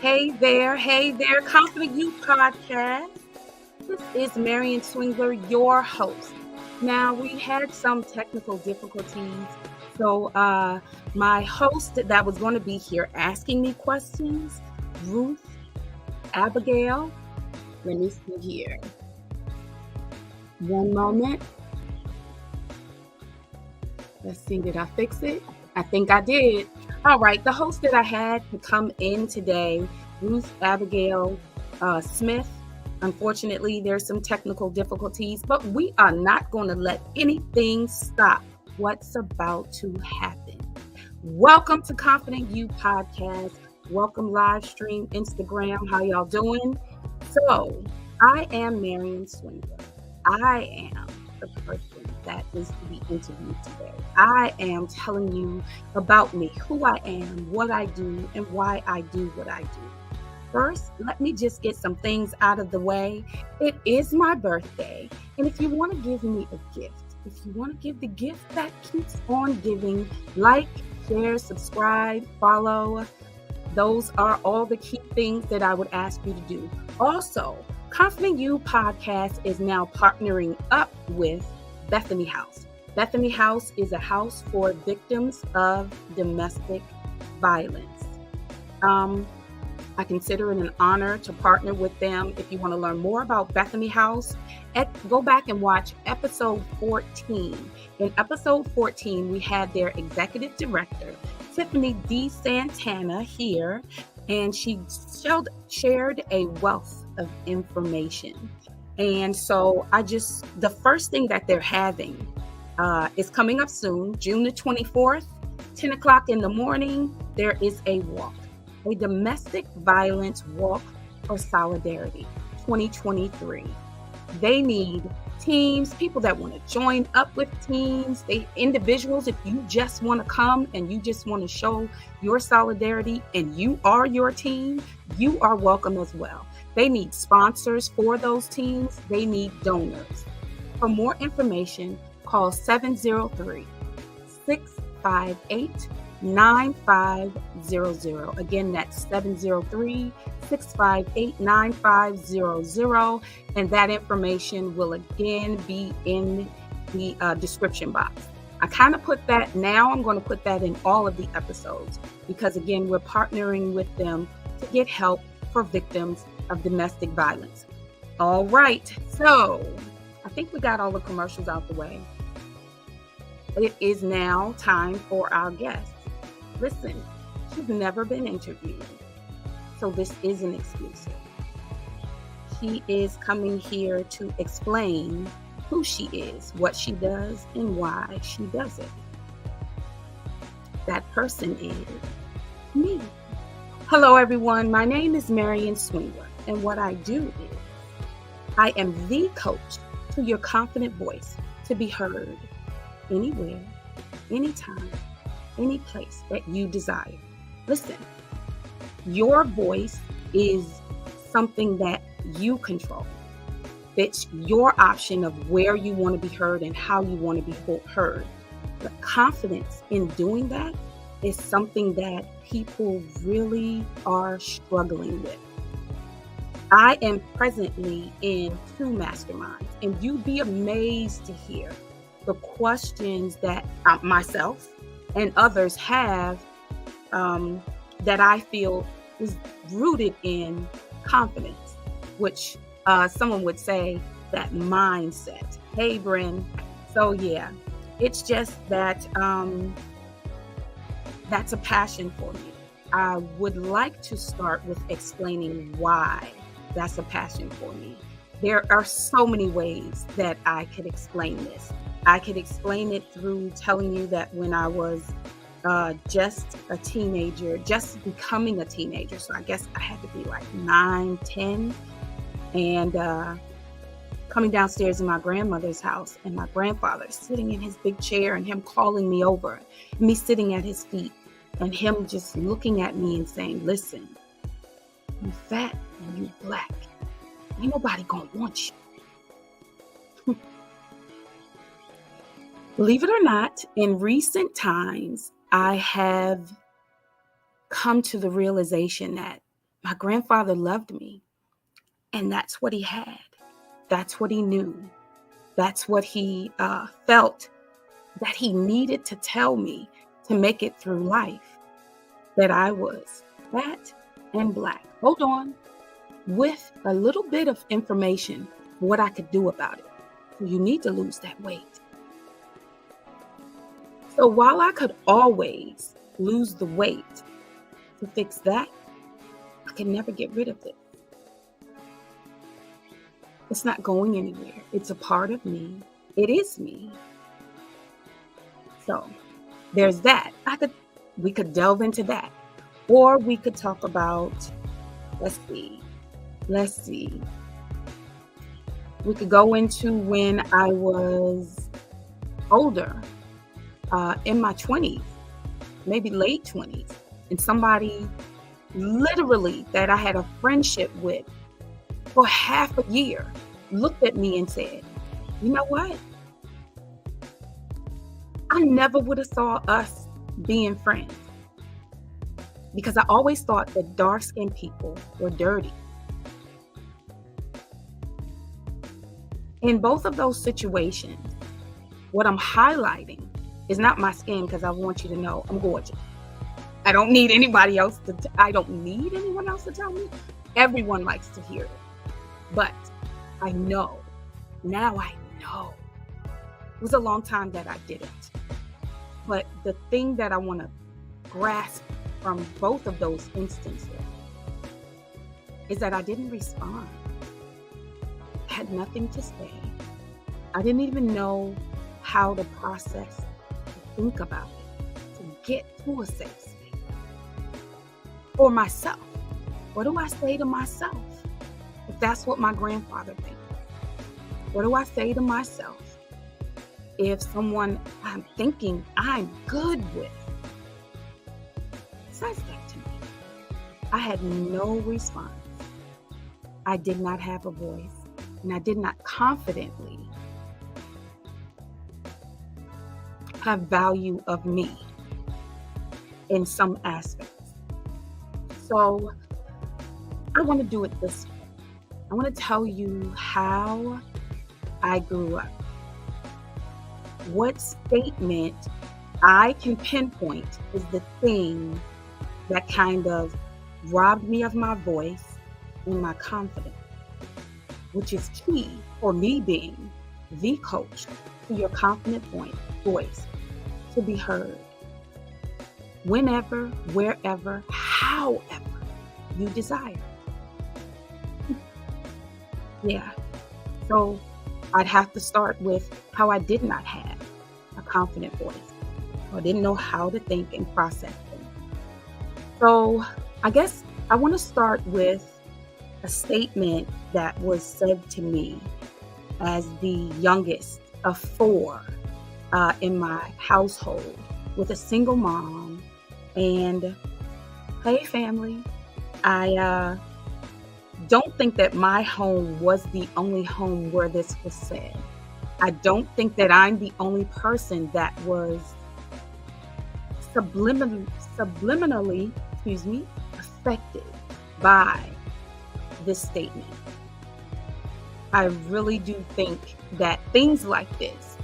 Hey there, Confident Youth Podcast. This is Marion Swingler, your host. Now, we had some technical difficulties, so my host that was going to be here asking me questions, Ruth Abigail, let me see here. One moment. Let's see, did I fix it? I think I did. All right, the host that I had to come in today, Ruth Abigail Smith. Unfortunately, there's some technical difficulties, but we are not going to let anything stop what's about to happen. Welcome to Confident You Podcast. Welcome live stream, Instagram. How y'all doing? So, I am Marion Swinger. I am the person that is to be interviewed today. I am telling you about me, who I am, what I do, and why I do what I do. First, let me just get some things out of the way. It is my birthday, and if you want to give me a gift, if you want to give the gift that keeps on giving, like, share, subscribe, follow, those are all the key things that I would ask you to do. Also, Confident You Podcast is now partnering up with Bethany House. Bethany House is a house for victims of domestic violence. I consider it an honor to partner with them. If you want to learn more about Bethany House, go back and watch episode 14. In episode 14, we had their executive director, Tiffany D. Santana, here, and she shared a wealth of information. And so the first thing that they're having is coming up soon, June the 24th, 10 o'clock in the morning, there is a walk, a domestic violence walk for solidarity 2023. They need teams, people that want to join up with teams, individuals, if you just want to come and you just want to show your solidarity and you are your team, you are welcome as well. They need sponsors for those teams. They need donors. For more information, call 703-658-9500. Again, that's 703-658-9500. And that information will again be in the description box. I kind of put that now. I'm going to put that in all of the episodes because, again, we're partnering with them to get help for victims of domestic violence. All right, so I think we got all the commercials out the way. It is now time for our guest. Listen, she's never been interviewed, so this isn't exclusive. She is coming here to explain who she is, what she does, and why she does it. That person is me. Hello, everyone. My name is Marion Swingler, and what I do is I am the coach to your confident voice to be heard anywhere, anytime, any place that you desire. Listen, your voice is something that you control. It's your option of where you want to be heard and how you want to be heard. But confidence in doing that is something that people really are struggling with. I am presently in 2 masterminds, and you'd be amazed to hear the questions that myself and others have that I feel is rooted in confidence, which someone would say that mindset. Hey, Bryn. So yeah, it's just that that's a passion for me. I would like to start with explaining why that's a passion for me. There are so many ways that I could explain this. I could explain it through telling you that when I was just a teenager, just becoming a teenager, so I guess I had to be like 9, 10, and coming downstairs in my grandmother's house and my grandfather sitting in his big chair and him calling me over, and me sitting at his feet and him just looking at me and saying, listen, you fat and you black. Ain't nobody gonna want you. Believe it or not, in recent times, I have come to the realization that My grandfather loved me, and that's what he had. That's what he knew. That's what he felt that he needed to tell me to make it through life, that I was fat and Black. Hold on. With a little bit of information, what I could do about it. So you need to lose that weight. So while I could always lose the weight to fix that, I can never get rid of it. It's not going anywhere. It's a part of me. It is me. So there's that. We could delve into that. Or we could talk about, let's see. We could go into when I was older, in my 20s, maybe late 20s, and somebody literally that I had a friendship with for half a year looked at me and said, you know what? I never would have saw us being friends, because I always thought that dark-skinned people were dirty. In both of those situations, what I'm highlighting is not my skin, because I want you to know I'm gorgeous. I don't need anybody else I don't need anyone else to tell me. Everyone likes to hear it. But I know, now I know. It was a long time that I didn't. But the thing that I want to grasp from both of those instances is that I didn't respond. I had nothing to say. I didn't even know how to process, to think about it, to get to a safe space. For myself, what do I say to myself? If that's what my grandfather thinks, what do I say to myself if someone I'm thinking I'm good with says that to me? I had no response. I did not have a voice, and I did not confidently have value of me in some aspects. So I want to do it this way. I want to tell you how I grew up. What statement I can pinpoint is the thing that kind of robbed me of my voice and my confidence, which is key for me being the coach to your confident voice to be heard whenever, wherever, however you desire. Yeah. So I'd have to start with how I did not have a confident voice. I didn't know how to think and process things. So I guess I want to start with a statement that was said to me as the youngest of four in my household with a single mom. And hey, family, I don't think that my home was the only home where this was said. I don't think that I'm the only person that was subliminally, affected by this statement. I really do think that things like this,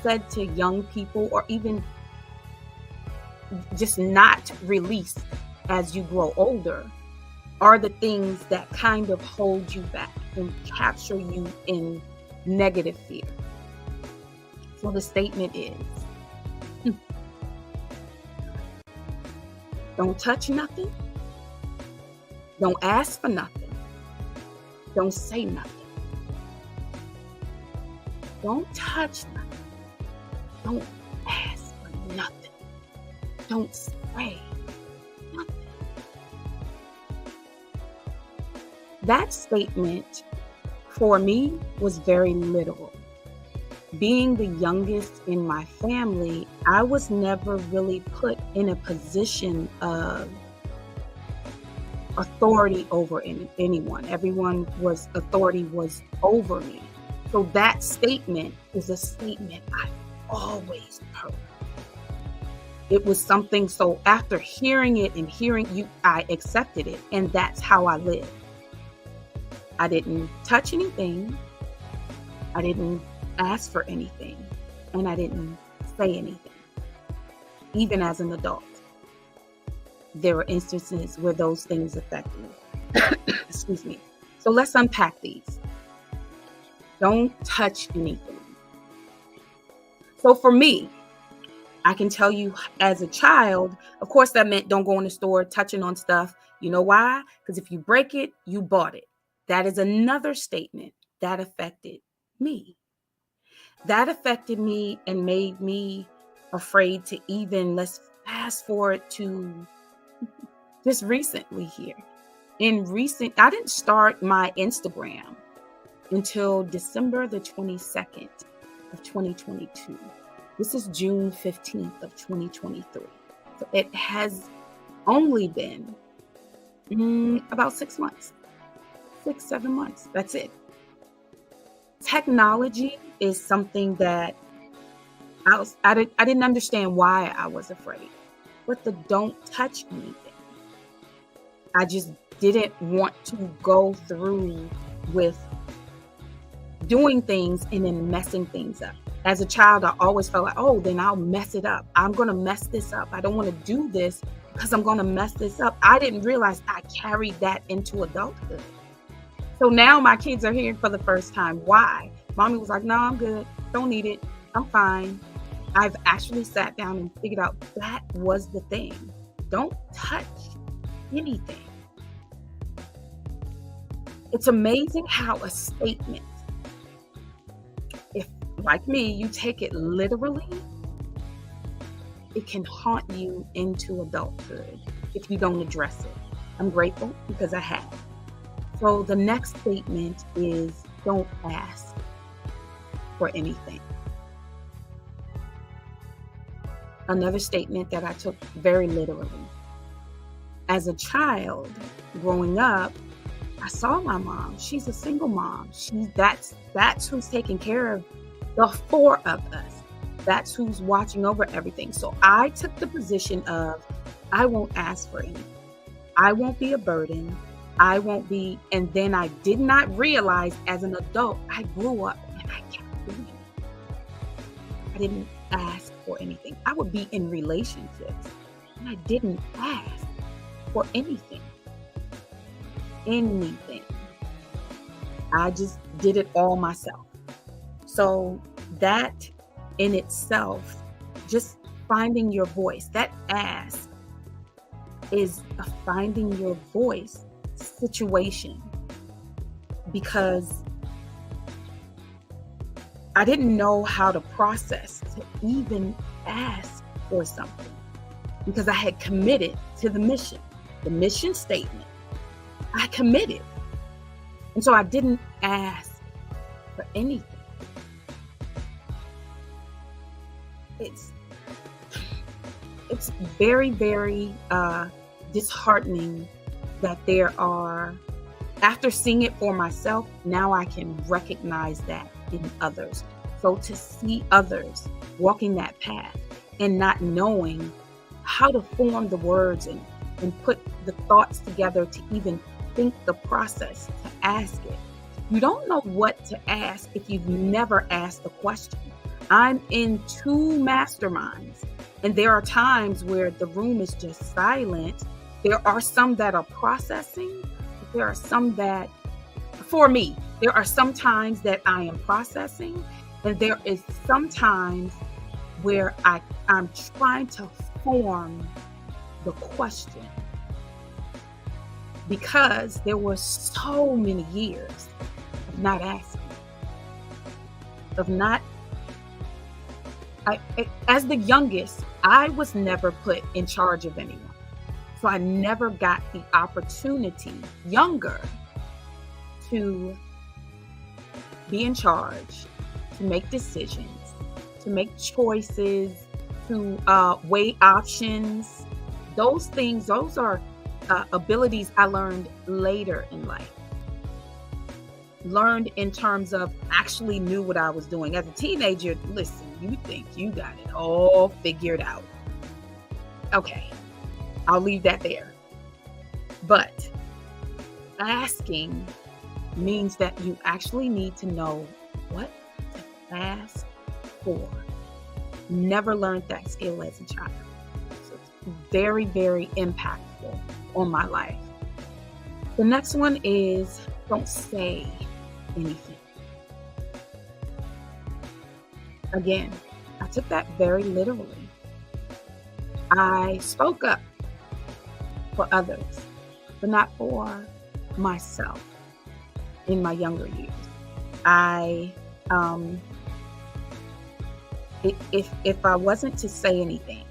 said to young people, or even just not released as you grow older, are the things that kind of hold you back and capture you in negative fear. So the statement is, don't touch nothing. Don't ask for nothing. Don't say nothing. Don't touch nothing. Don't ask for nothing. Don't say nothing. That statement for me was very literal. Being the youngest in my family, I was never really put in a position of authority over anyone. Authority was over me. So that statement is a statement I always heard. It was something, so after hearing it and hearing you, I accepted it. And that's how I lived. I didn't touch anything. I didn't ask for anything. And I didn't say anything. Even as an adult, there were instances where those things affect me. Excuse me. So let's unpack these. Don't touch anything. So for me, I can tell you as a child, of course, that meant don't go in the store touching on stuff. You know why? Because if you break it, you bought it. That is another statement that affected me. That affected me and made me afraid to even, let's fast forward to just recently here. I didn't start my Instagram until December the 22nd of 2022. This is June 15th of 2023. So it has only been about 6 months, 6-7 months. That's it. Technology is something that I didn't understand why I was afraid. But the don't touch anything. I just didn't want to go through with doing things and then messing things up. As a child, I always felt like, oh, then I'll mess it up. I'm going to mess this up. I don't want to do this because I'm going to mess this up. I didn't realize I carried that into adulthood. So now my kids are hearing for the first time why. Mommy was like, no, I'm good. Don't need it. I'm fine. I've actually sat down and figured out that was the thing. Don't touch anything. It's amazing how a statement, if like me, you take it literally, it can haunt you into adulthood if you don't address it. I'm grateful because I have. So the next statement is don't ask for anything. Another statement that I took very literally. As a child growing up, I saw my mom. She's a single mom. That's who's taking care of the four of us. That's who's watching over everything. So I took the position of, I won't ask for anything. I won't be a burden. I won't be. And then I did not realize as an adult, I grew up and I kept doing it. I didn't ask for anything. I would be in relationships and I didn't ask for anything. I just did it all myself. So that in itself, just finding your voice, that ask is a finding your voice situation, because I didn't know how to process to even ask for something, because I had committed to the mission statement. I committed. And so I didn't ask for anything. It's very, very disheartening that there are, after seeing it for myself, now I can recognize that in others. So to see others walking that path and not knowing how to form the words and put the thoughts together to even think the process to ask it. You don't know what to ask if you've never asked a question. I'm in 2 masterminds, and there are times where the room is just silent. There are some that are processing. There are some that, for me, there are some times that I am processing, and there is sometimes where I'm trying to form the question, because there were so many years of not asking, as the youngest, I was never put in charge of anyone. So I never got the opportunity, younger, to be in charge, to make decisions, to make choices, to weigh options. Those things, those are abilities I learned later in life. Learned in terms of actually knew what I was doing. As a teenager, listen, you think you got it all figured out. Okay, I'll leave that there. But asking means that you actually need to know what to ask for. Never learned that skill as a child. So it's very, very impactful on my life. The next one is don't say anything. Again, I took that very literally. I spoke up for others, but not for myself in my younger years. If I wasn't to say anything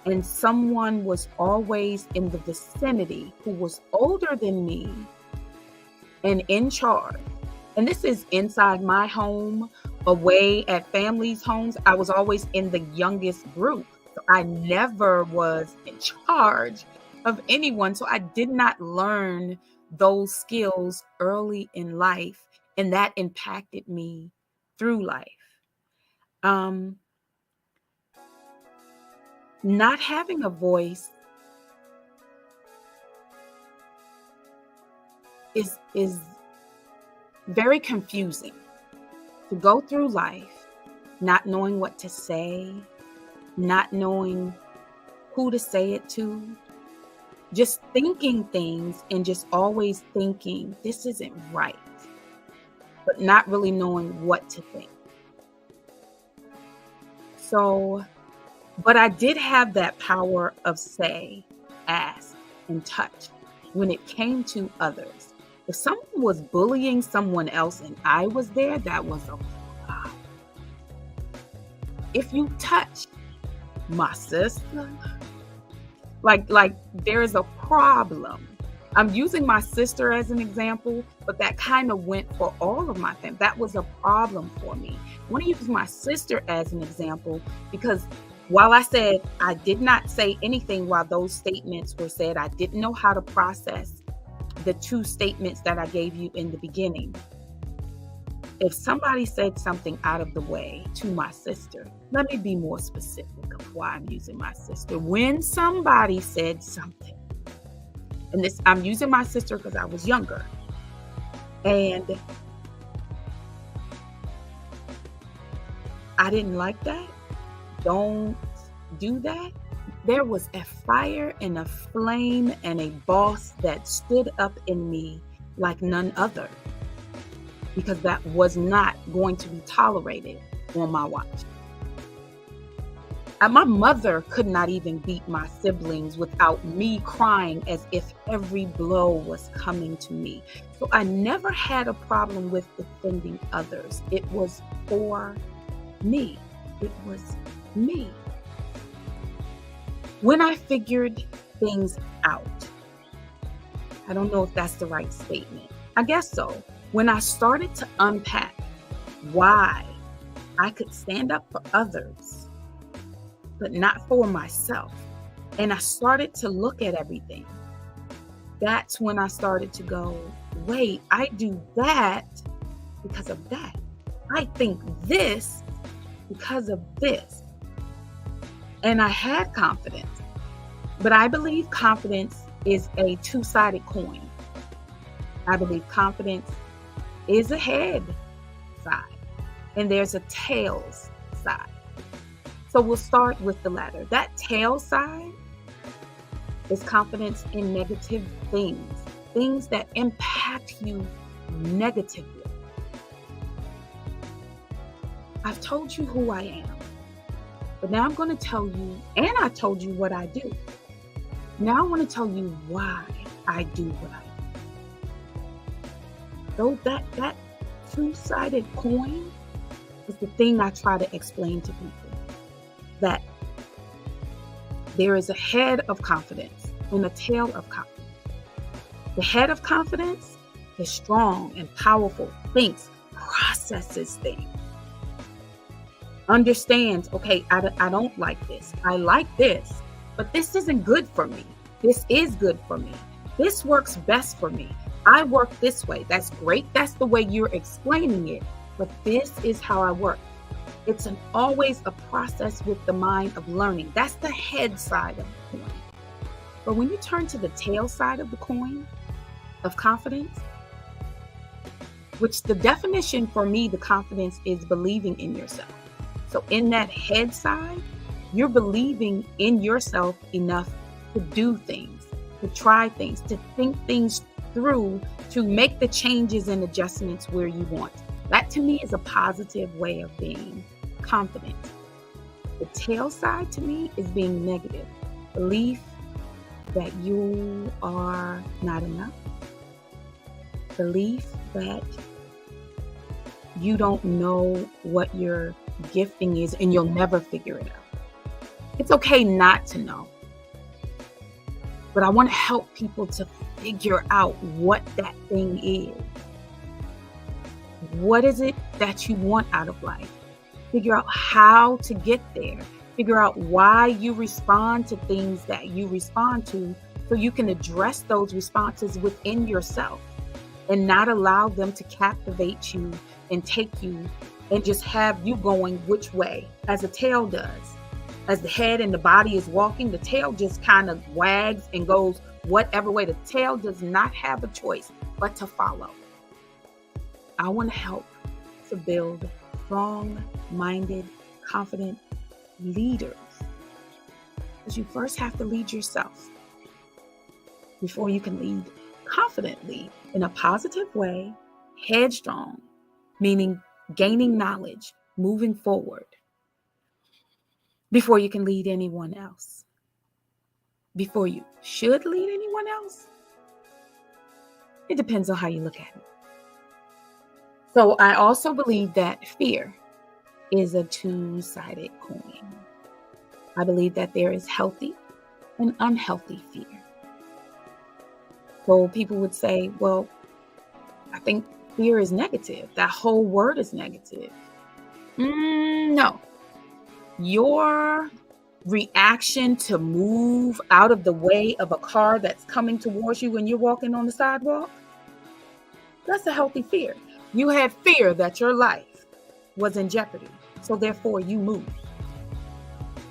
and someone was always in the vicinity who was older than me and in charge, and this is inside my home, away at families' homes, I was always in the youngest group. So I never was in charge of anyone. So I did not learn those skills early in life, and that impacted me through life. Not having a voice is very confusing. To go through life not knowing what to say, not knowing who to say it to, just thinking things and just always thinking this isn't right, but not really knowing what to think. So, but I did have that power of say, ask, and touch when it came to others. If someone was bullying someone else and I was there, that was a problem. If you touch my sister, like there is a problem. I'm using my sister as an example, but that kind of went for all of my family. That was a problem for me. I want to use my sister as an example because while I said I did not say anything while those statements were said, I didn't know how to process the two statements that I gave you in the beginning. If somebody said something out of the way to my sister, let me be more specific of why I'm using my sister. When somebody said something, and this, I'm using my sister because I was younger, and I didn't like that. Don't do that. There was a fire and a flame and a boss that stood up in me like none other, because that was not going to be tolerated on my watch. My mother could not even beat my siblings without me crying as if every blow was coming to me. So I never had a problem with defending others. It was for me. It was me. When I figured things out, I don't know if that's the right statement. I guess so. When I started to unpack why I could stand up for others, but not for myself, and I started to look at everything, that's when I started to go, wait, I do that because of that. I think this because of this. And I had confidence, but I believe confidence is a two-sided coin. I believe confidence is a head side and there's a tails side. So we'll start with the latter. That tail side is confidence in negative things that impact you negatively. I've told you who I am, but now I'm going to tell you, and I told you what I do. Now I want to tell you why I do what I do. So that two-sided coin is the thing I try to explain to people. That there is a head of confidence and a tail of confidence. The head of confidence is strong and powerful, thinks, processes things, understands, okay, I don't like this. I like this, but this isn't good for me. This is good for me. This works best for me. I work this way. That's great. That's the way you're explaining it, but this is how I work. It's always a process with the mind of learning. That's the head side of the coin. But when you turn to the tail side of the coin of confidence, which the definition for me, the confidence is believing in yourself. So in that head side, you're believing in yourself enough to do things, to try things, to think things through, to make the changes and adjustments where you want. That to me is a positive way of being confident. The tail side to me is being negative. Belief that you are not enough. Belief that you don't know what your gifting is and you'll never figure it out. It's okay not to know. But I want to help people to figure out what that thing is. What is it that you want out of life? Figure out how to get there. Figure out why you respond to things that you respond to so you can address those responses within yourself and not allow them to captivate you and take you and just have you going which way, as the tail does. As the head and the body is walking, the tail just kind of wags and goes whatever way. The tail does not have a choice but to follow. I want to help to build strong-minded, confident leaders. Because you first have to lead yourself before you can lead confidently in a positive way, headstrong, meaning gaining knowledge, moving forward, before you can lead anyone else. Before you should lead anyone else, it depends on how you look at it. So I also believe that fear is a two-sided coin. I believe that there is healthy and unhealthy fear. So people would say, well, I think fear is negative. That whole word is negative. No. Your reaction to move out of the way of a car that's coming towards you when you're walking on the sidewalk, that's a healthy fear. You had fear that your life was in jeopardy, so therefore you moved.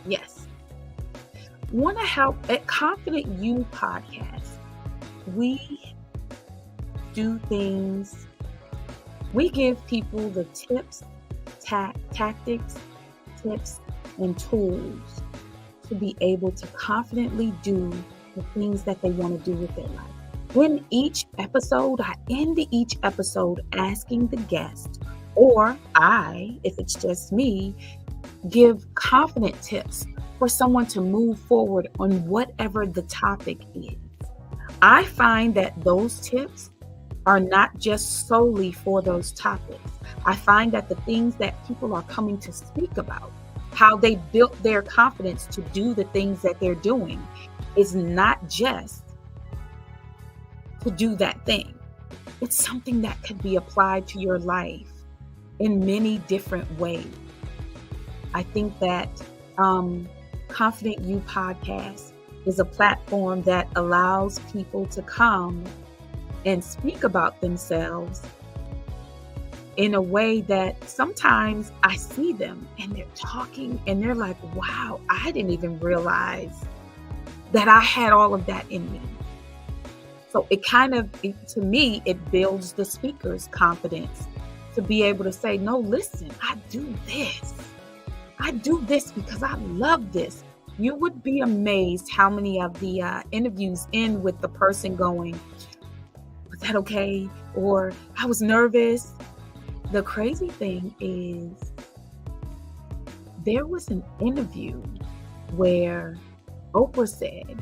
Yes. Want to help at Confident You podcast. We do things, we give people the tips, tactics, tips, and tools to be able to confidently do the things that they want to do with their life. In each episode, I end each episode asking the guest, or I, if it's just me, give confident tips for someone to move forward on whatever the topic is. I find that those tips are not just solely for those topics. I find that the things that people are coming to speak about, how they built their confidence to do the things that they're doing, is not just to do that thing. It's something that could be applied to your life in many different ways. I think that Confident You podcast is a platform that allows people to come and speak about themselves in a way that sometimes I see them and they're talking and they're like, wow, I didn't even realize that I had all of that in me. So to me, it builds the speaker's confidence to be able to say, no, listen, I do this. I do this because I love this. You would be amazed how many of the interviews end with the person going, was that okay? Or I was nervous. The crazy thing is there was an interview where Oprah said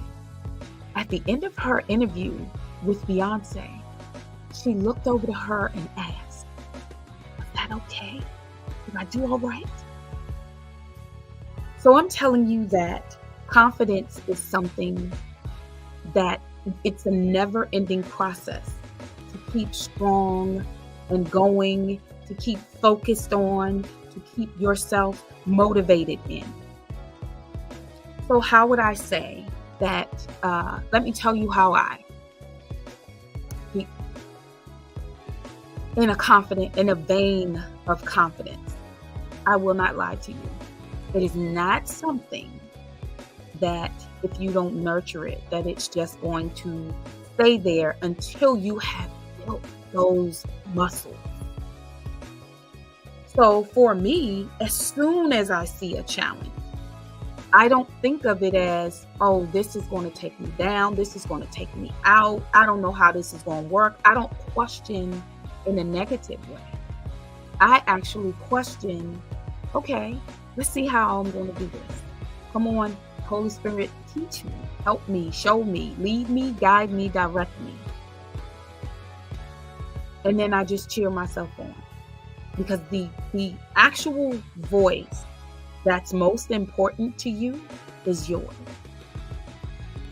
at the end of her interview with Beyonce, she looked over to her and asked, was that okay? Did I do all right? So I'm telling you that confidence is something that it's a never-ending process to keep strong and going, to keep focused on, to keep yourself motivated in. So how would I say that? Let me tell you how I keep in a vein of confidence. I will not lie to you. It is not something that if you don't nurture it, that it's just going to stay there until you have built those muscles. So for me, as soon as I see a challenge, I don't think of it as, oh, this is going to take me down. This is going to take me out. I don't know how this is going to work. I don't question in a negative way. I actually question, okay, let's see how I'm going to do this. Come on, Holy Spirit, teach me, help me, show me, lead me, guide me, direct me. And then I just cheer myself on, because the actual voice that's most important to you is yours.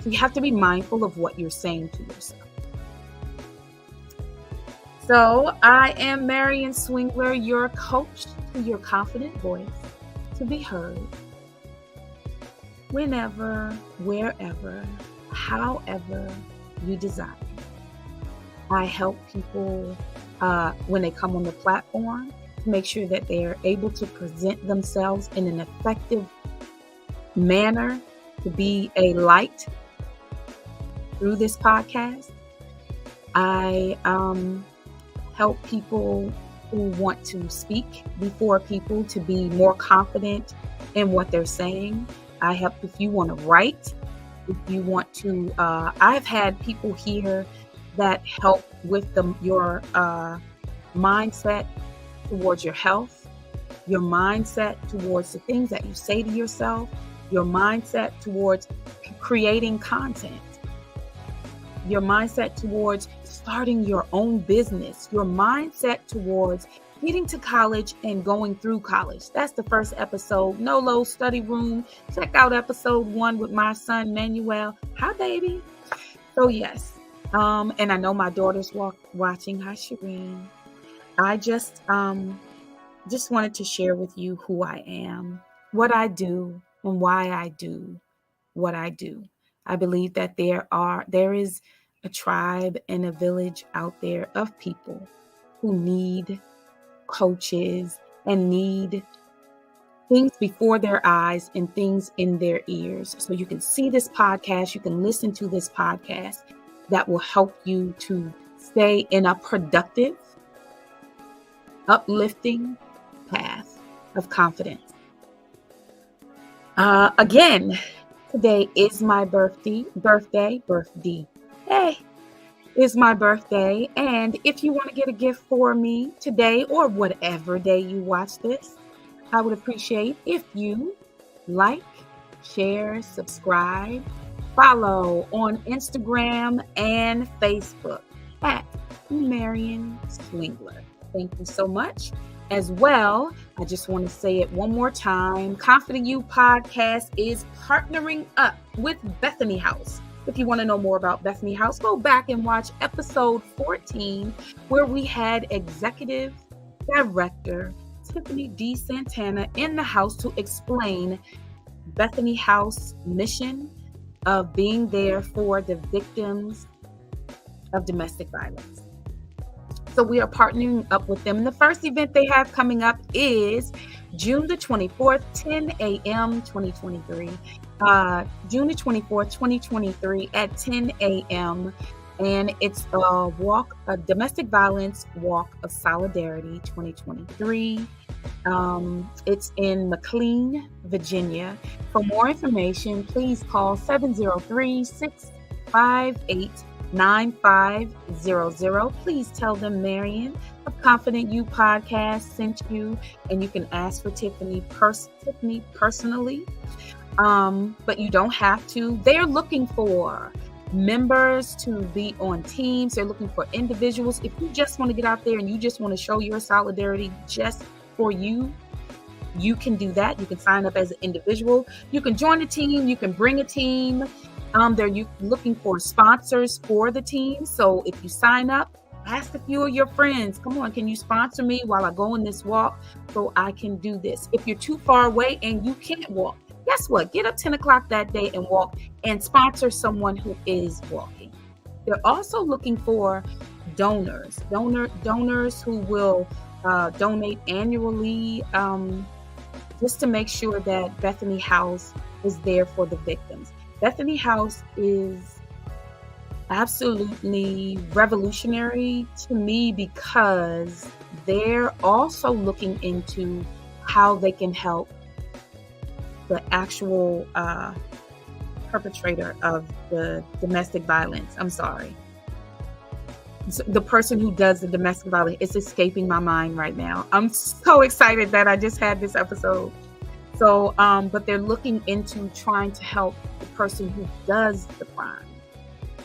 So you have to be mindful of what you're saying to yourself. So I am Marion Swingler, your coach to your confident voice to be heard whenever, wherever, however you desire. I help people when they come on the platform to make sure that they are able to present themselves in an effective manner, to be a light through this podcast. I help people who want to speak before people to be more confident in what they're saying. I help if you want to write, if you want to, I've had people here that help with your mindset towards your health, your mindset towards the things that you say to yourself, your mindset towards creating content, your mindset towards starting your own business, your mindset towards getting to college and going through college. That's the first episode, NOLO Study Room. Check out episode 1 with my son, Manuel. Hi, baby. So yes, and I know my daughter's watching. Hi, Shireen. I just wanted to share with you who I am, what I do, and why I do what I do. I believe that there is a tribe and a village out there of people who need coaches and need things before their eyes and things in their ears. So you can see this podcast, you can listen to this podcast that will help you to stay in a productive, uplifting path of confidence. Again, today is my birthday. Hey, is my birthday. And if you want to get a gift for me today or whatever day you watch this, I would appreciate if you like, share, subscribe, follow on Instagram and Facebook at Marion Swingler. Thank you so much. As well, I just want to say it one more time. Confident You Podcast is partnering up with Bethany House. If you want to know more about Bethany House, go back and watch episode 14, where we had Executive Director Tiffany D. Santana in the house to explain Bethany House mission of being there for the victims of domestic violence. So we are partnering up with them. And the first event they have coming up is June the 24th, 10 a.m. 2023. June the 24th, 2023 at 10 a.m. And it's a domestic violence walk of solidarity 2023. It's in McLean, Virginia. For more information, please call 703-658-9500. Please tell them Marion of Confident You Podcast sent you, and you can ask for Tiffany personally. But you don't have to. They're looking for members to be on teams. They're looking for individuals. If you just want to get out there and you just want to show your solidarity just for you, you can do that. You can sign up as an individual. You can join a team. You can bring a team. They're looking for sponsors for the team. So if you sign up, ask a few of your friends, come on, can you sponsor me while I go on this walk so I can do this? If you're too far away and you can't walk, guess what? Get up 10 o'clock that day and walk and sponsor someone who is walking. They're also looking for donors who will donate annually just to make sure that Bethany House is there for the victims. Bethany House is absolutely revolutionary to me because they're also looking into how they can help the actual perpetrator of the domestic violence. I'm sorry. So the person who does the domestic violence, it's escaping my mind right now. I'm so excited that I just had this episode. So, but they're looking into trying to help the person who does the crime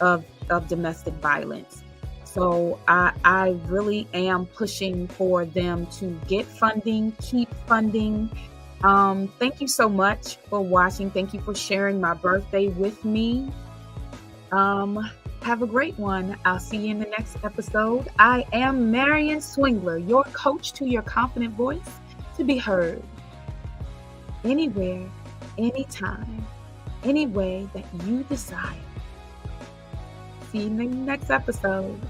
of domestic violence. So I really am pushing for them to get funding, keep funding. Thank you so much for watching. Thank you for sharing my birthday with me. Have a great one. I'll see you in the next episode. I am Marion Swingler, your coach to your confident voice to be heard anywhere, anytime, any way that you desire. See you in the next episode.